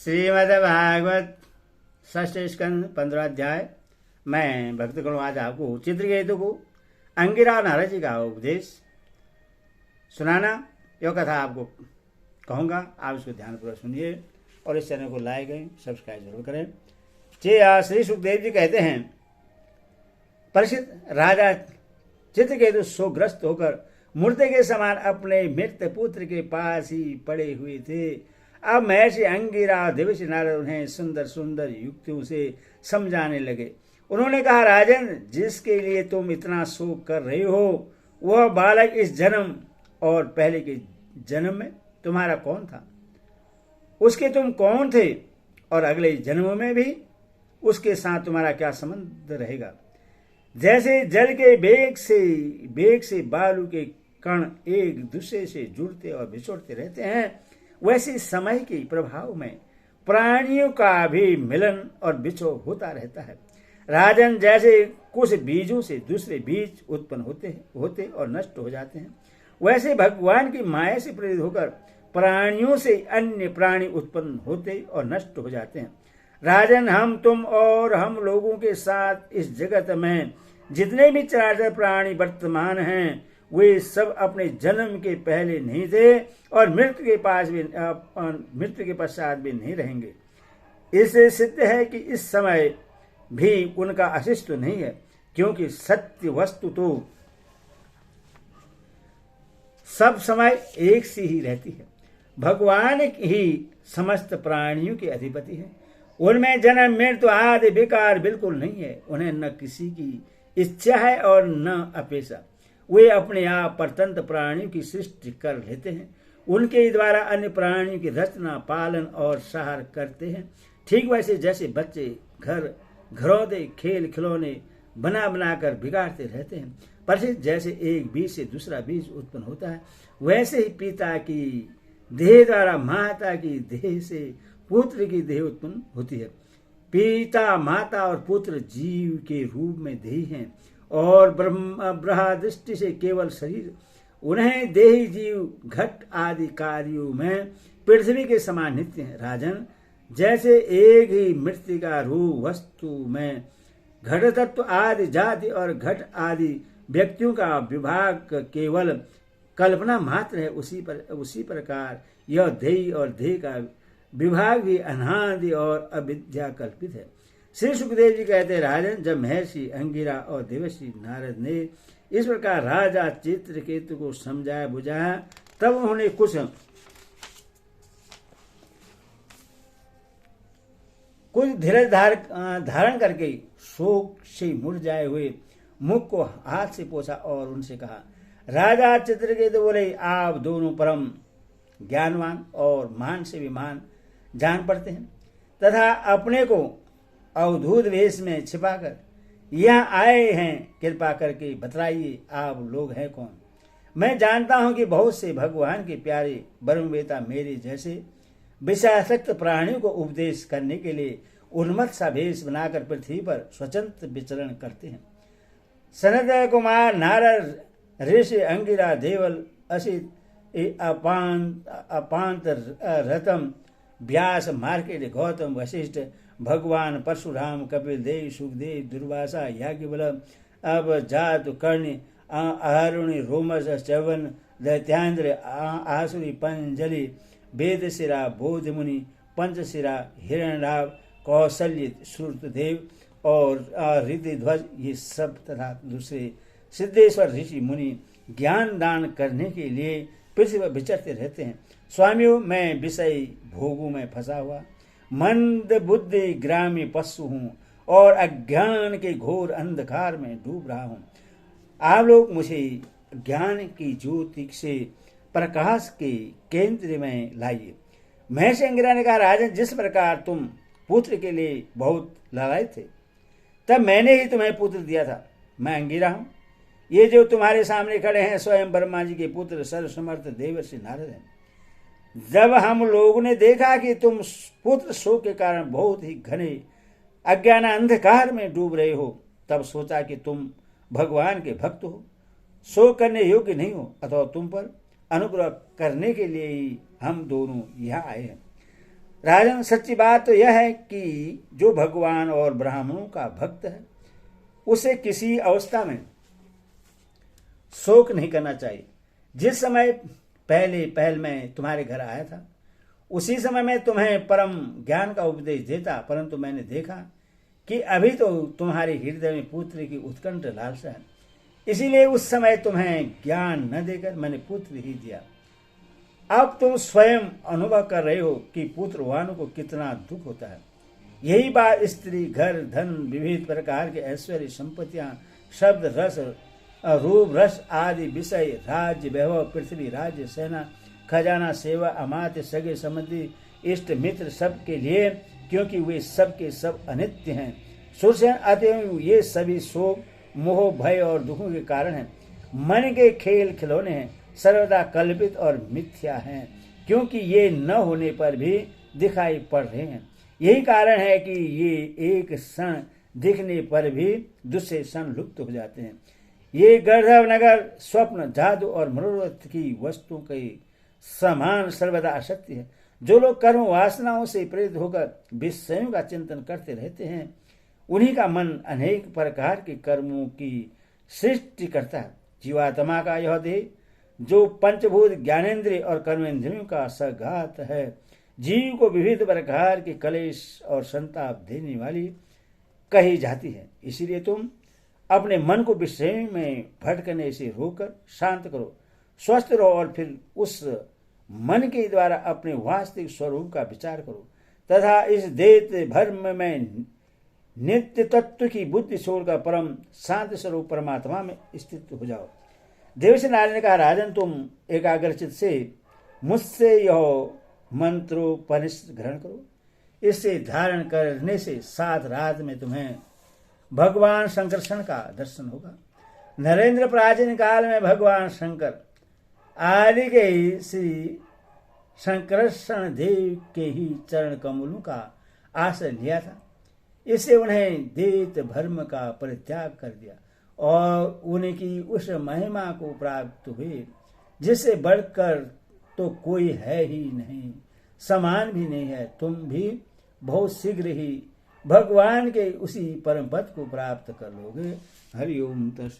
श्रीमद्भागवत षष्ठ स्कंद 15 अध्याय। मैं भक्त करूँ आज आपको चित्रकेतु को अंगिरा नारद जी का उपदेश सुनाना। यह कथा आपको कहूँगा, आप इसको ध्यानपूर्वक सुनिए और इस चैनल को लाइक करें, सब्सक्राइब जरूर करें। श्री सुखदेव जी कहते हैं, परीक्षित राजा चित्रकेतु शोकग्रस्त होकर मुर्दे के समान अपने मृत पुत्र के पास ही पड़े हुए थे। अब महर्षि अंगिरा देवर्षि नारद उन्हें सुंदर सुंदर युक्तियों से समझाने लगे। उन्होंने कहा, राजन, जिसके लिए तुम इतना शोक कर रहे हो वह बालक इस जन्म और पहले के जन्म में तुम्हारा कौन था? उसके तुम कौन थे? और अगले जन्म में भी उसके साथ तुम्हारा क्या संबंध रहेगा? जैसे जल के बेग से बालू के कण एक दूसरे से जुड़ते और बिछोड़ते रहते हैं, वैसे समय के प्रभाव में प्राणियों का भी मिलन और बिछोड़ होता रहता है। राजन, जैसे कुछ बीजों से दूसरे बीज उत्पन्न होते और नष्ट हो जाते हैं, वैसे भगवान की माया से प्रेरित होकर प्राणियों से अन्य प्राणी उत्पन्न होते और नष्ट हो जाते हैं। राजन, हम तुम और हम लोगों के साथ इस जगत में जितने भी चराचर प्राणी वर्तमान हैं, वे सब अपने जन्म के पहले नहीं थे और मृत्यु के पश्चात भी नहीं रहेंगे। इससे सिद्ध है कि इस समय भी उनका अस्तित्व नहीं है, क्योंकि सत्य वस्तु तो सब समय एक सी ही रहती है। भगवान ही समस्त प्राणियों के अधिपति हैं। उनमें जन्म मृत्यु आदि विकार बिल्कुल नहीं है। उन्हें न किसी की इच्छा है और न अपेक्षा। वे अपने आप परतंत्र प्राणियों की सृष्टि कर लेते हैं। उनके द्वारा अन्य प्राणियों की रचना, पालन और सहार करते हैं। ठीक वैसे जैसे बच्चे घरौंदे खेल खिलौने बना कर बिगाड़ते रहते हैं, पर जैसे एक बीज से दूसरा बीज उत्पन्न होता है, वैसे ही पिता की देह द्वारा माता की देह से पुत्र की देह उत्पन्न होती है। पिता, माता और पुत्र जीव के रूप में देह हैं और ब्रह्मा दृष्टि से केवल शरीर। उन्हें देही जीव घट आदि कार्यों में पृथ्वी के समान नित्य है। राजन, जैसे एक ही मृत्तिका रूप वस्तु में घट तत्व आदि जाति और घट आदि व्यक्तियों का विभाग केवल कल्पना मात्र है, उसी प्रकार यह देही और देह का विभाग भी अनादि और अविद्या कल्पित है। श्री सुखदेव जी कहते हैं, राजन, जब महर्षि अंगिरा और देवर्षि नारद ने इस प्रकार राजा चित्रकेतु को समझाया बुझाया, तब उन्होंने कुछ धीरज धारण करके शोक से मुरझाए हुए मुख को हाथ से पोंछा और उनसे कहा, राजा चित्रकेतु बोले, आप दोनों परम ज्ञानवान और महान से भी महान जान पड़ते हैं तथा अपने को अवधूत वेश में छिपाकर यहाँ आए हैं। कृपा करके बतलाइए, आप लोग हैं कौन? मैं जानता हूं कि बहुत से भगवान के प्यारे ब्रह्मवेता मेरे जैसे विषयासक्त प्राणियों को उपदेश करने के लिए उन्मत्त सा वेश बनाकर पृथ्वी पर स्वतंत्र विचरण करते हैं। सनत कुमार नारद, ऋषि अंगिरा, देवल, असित, अपांत रतम, व्यास, मार्केट, गौतम, वशिष्ठ, भगवान परशुराम, कपिल देव, सुखदेव, दुर्वासा, याज्ञवल्क्य, अब जातु, कर्ण, अहरुणि, रोमस, च्यवन, दैत्यान्द्र, आसुरी, पंजलि, वेदशिरा, बोधमुनि, पंचशिरा, हिरण्यनाभ, कौशल्य, श्रुतदेव और ऋद्धिध्वज, ये सब तथा दूसरे सिद्धेश्वर ऋषि मुनि ज्ञान दान करने के लिए पृथ्वी पर विचरते रहते हैं। स्वामियों, मैं विषय भोगों में फंसा हुआ मंद बुद्धि ग्रामी पशु हूँ और अज्ञान के घोर अंधकार में डूब रहा हूँ। आप लोग मुझे ज्ञान की ज्योति से प्रकाश के केंद्र में लाइए। महर्षि अंगिरा ने कहा, राजन, जिस प्रकार तुम पुत्र के लिए बहुत लालायित थे, तब मैंने ही तुम्हें पुत्र दिया था। मैं अंगिरा हूँ। ये जो तुम्हारे सामने खड़े हैं स्वयं ब्रह्मा जी के पुत्र सर्वसमर्थ देवर्षि नारद हैं। जब हम लोगों ने देखा कि तुम पुत्र शोक के कारण बहुत ही घने अज्ञान अंधकार में डूब रहे हो, तब सोचा कि तुम भगवान के भक्त हो, शोक करने योग्य नहीं हो, अथवा तुम पर अनुग्रह करने के लिए ही हम दोनों यहाँ आए हैं। राजन, सच्ची बात तो यह है कि जो भगवान और ब्राह्मणों का भक्त है उसे किसी अवस्था में शोक नहीं करना चाहिए। जिस समय पहल में तुम्हारे घर आया था उसी समय मैं तुम्हें परम ज्ञान का उपदेश देता, परंतु मैंने देखा कि अभी तो तुम्हारे हृदय में पुत्र की उत्कंठ लालसा है, इसीलिए उस समय तुम्हें ज्ञान न देकर मैंने पुत्र ही दिया। अब तुम स्वयं अनुभव कर रहे हो कि पुत्रवानों को कितना दुख होता है। यही बात स्त्री, घर, धन, विविध प्रकार के ऐश्वर्य, संपत्तियां, शब्द, रस, रूप, रस आदि विषय, राज्य, वैभव, पृथ्वी, राज्य, सेना, खजाना, सेवा, अमात्य, सगे संबंधी, इष्ट मित्र सबके लिए, क्योंकि वे सब के सब अनित्य हैं। सुरसेन, अतएव ये सभी शोक, मोह, भय और दुखों के कारण हैं। मन के खेल खिलौने हैं, सर्वदा कल्पित और मिथ्या हैं, क्योंकि ये न होने पर भी दिखाई पड़ रहे हैं। यही कारण है कि ये एक क्षण दिखने पर भी दूसरे क्षण लुप्त हो जाते हैं। ये गर्दभ नगर, स्वप्न, जादू और मनोरथ की वस्तुओं के समान सर्वदा असत्य है। जो लोग कर्म वासनाओं से प्रेरित होकर विषयों का चिंतन करते रहते हैं उन्हीं का मन अनेक प्रकार के कर्मों की सृष्टि करता है। जीवात्मा का यह देह जो पंचभूत, ज्ञानेन्द्रिय और कर्मेंद्रियों का सगात है, जीव को विविध प्रकार के कलेश और संताप देने वाली कही जाती है। इसीलिए तुम अपने मन को विषय में भटकने से रोककर शांत करो, स्वस्थ रहो और फिर उस मन के द्वारा अपने वास्तविक स्वरूप का विचार करो तथा इस देह भर्म में नित्य तत्व की बुद्धि छोड़कर परम शांति स्वरूप परमात्मा में स्थित हो जाओ। देवसी नारायण ने कहा, राजन, तुम एकाग्रचित से मुझसे यह मंत्रोपनिषद ग्रहण करो। इससे धारण करने से 7 रात में तुम्हें भगवान शंकरषण का दर्शन होगा। नरेंद्र प्राचीन काल में भगवान शंकर आदि के श्री शंकरषण देव के ही चरण कमलों का आश्रय लिया था। इससे उन्हें दैत भर्म का परित्याग कर दिया और उनकी उस महिमा को प्राप्त हुए जिससे बढ़कर तो कोई है ही नहीं, समान भी नहीं है। तुम भी बहुत शीघ्र ही भगवान के उसी परम पद को प्राप्त कर लोगे। हरि ओम।